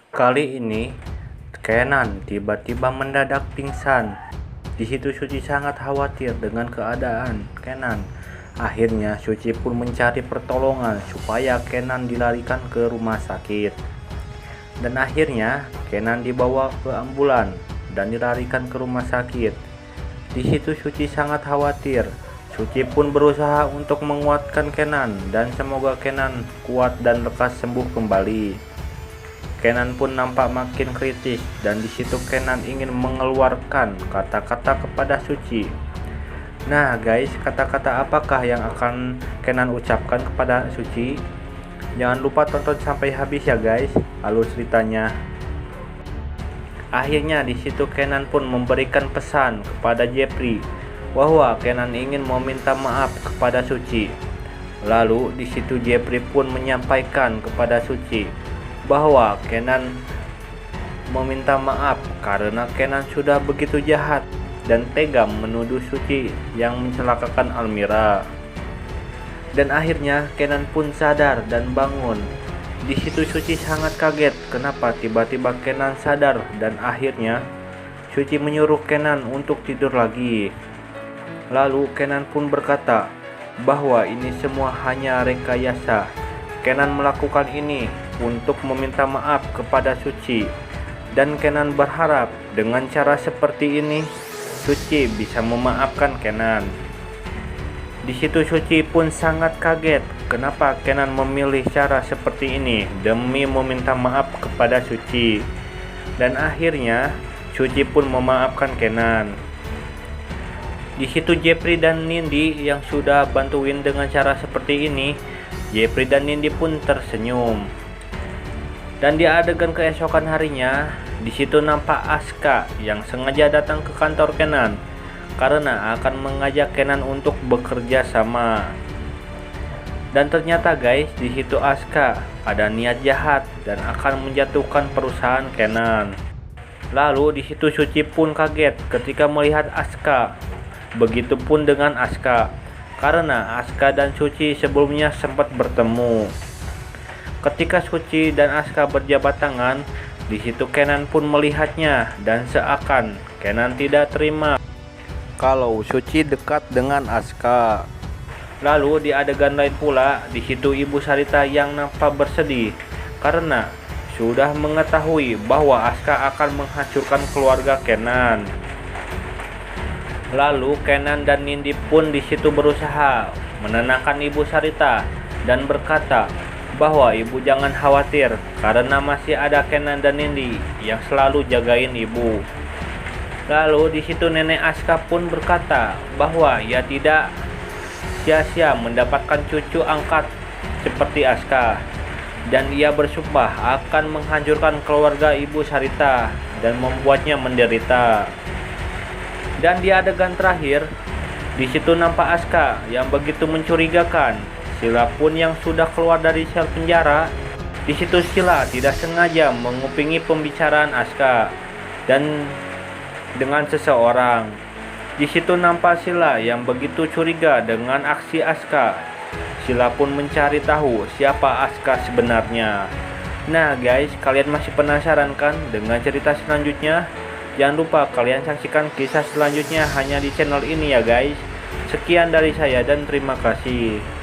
Kali ini, Kenan tiba-tiba mendadak pingsan. Di situ Suci sangat khawatir dengan keadaan Kenan. Akhirnya Suci pun mencari pertolongan supaya Kenan dilarikan ke rumah sakit. Dan akhirnya Kenan dibawa ke ambulan dan dilarikan ke rumah sakit. Di situ Suci sangat khawatir. Suci pun berusaha untuk menguatkan Kenan dan semoga Kenan kuat dan lekas sembuh kembali. Kenan pun nampak makin kritis dan di situ Kenan ingin mengeluarkan kata-kata kepada Suci. Nah guys, kata-kata apakah yang akan Kenan ucapkan kepada Suci? Jangan lupa tonton sampai habis ya guys, alur ceritanya. Akhirnya di situ Kenan pun memberikan pesan kepada Jeffrey bahwa Kenan ingin meminta maaf kepada Suci. Lalu di situ Jeffrey pun menyampaikan kepada Suci bahwa Kenan meminta maaf karena Kenan sudah begitu jahat dan tega menuduh Suci yang mencelakakan Almira. Dan akhirnya Kenan pun sadar dan bangun. Di situ Suci sangat kaget kenapa tiba-tiba Kenan sadar dan akhirnya Suci menyuruh Kenan untuk tidur lagi. Lalu Kenan pun berkata bahwa ini semua hanya rekayasa. Kenan melakukan ini untuk meminta maaf kepada Suci dan Kenan berharap dengan cara seperti ini Suci bisa memaafkan Kenan. Di situ Suci pun sangat kaget kenapa Kenan memilih cara seperti ini demi meminta maaf kepada Suci. Dan akhirnya Suci pun memaafkan Kenan. Di situ Jeffrey dan Nindi yang sudah bantuin dengan cara seperti ini, Jeffrey dan Nindi pun tersenyum. Dan di adegan keesokan harinya, di situ nampak Aska yang sengaja datang ke kantor Kenan karena akan mengajak Kenan untuk bekerja sama. Dan ternyata guys, di situ Aska ada niat jahat dan akan menjatuhkan perusahaan Kenan. Lalu di situ Suci pun kaget ketika melihat Aska. Begitupun dengan Aska, karena Aska dan Suci sebelumnya sempat bertemu. Ketika Suci dan Aska berjabat tangan, di situ Kenan pun melihatnya dan seakan Kenan tidak terima kalau Suci dekat dengan Aska. Lalu di adegan lain pula, di situ Ibu Sarita yang nampak bersedih karena sudah mengetahui bahwa Aska akan menghancurkan keluarga Kenan. Lalu Kenan dan Nindi pun di situ berusaha menenangkan Ibu Sarita dan berkata bahwa ibu jangan khawatir karena masih ada Kenan dan Nindi yang selalu jagain ibu. Lalu di situ Nenek Aska pun berkata bahwa ia tidak sia-sia mendapatkan cucu angkat seperti Aska dan ia bersumpah akan menghancurkan keluarga Ibu Sarita dan membuatnya menderita. Dan di adegan terakhir, di situ nampak Aska yang begitu mencurigakan. Sila pun yang sudah keluar dari sel penjara. Di situ Sila tidak sengaja mengupingi pembicaraan Aska dan dengan seseorang. Di situ nampak Sila yang begitu curiga dengan aksi Aska. Sila pun mencari tahu siapa Aska sebenarnya. Nah guys, kalian masih penasaran kan dengan cerita selanjutnya? Jangan lupa kalian saksikan kisah selanjutnya hanya di channel ini ya guys. Sekian dari saya dan terima kasih.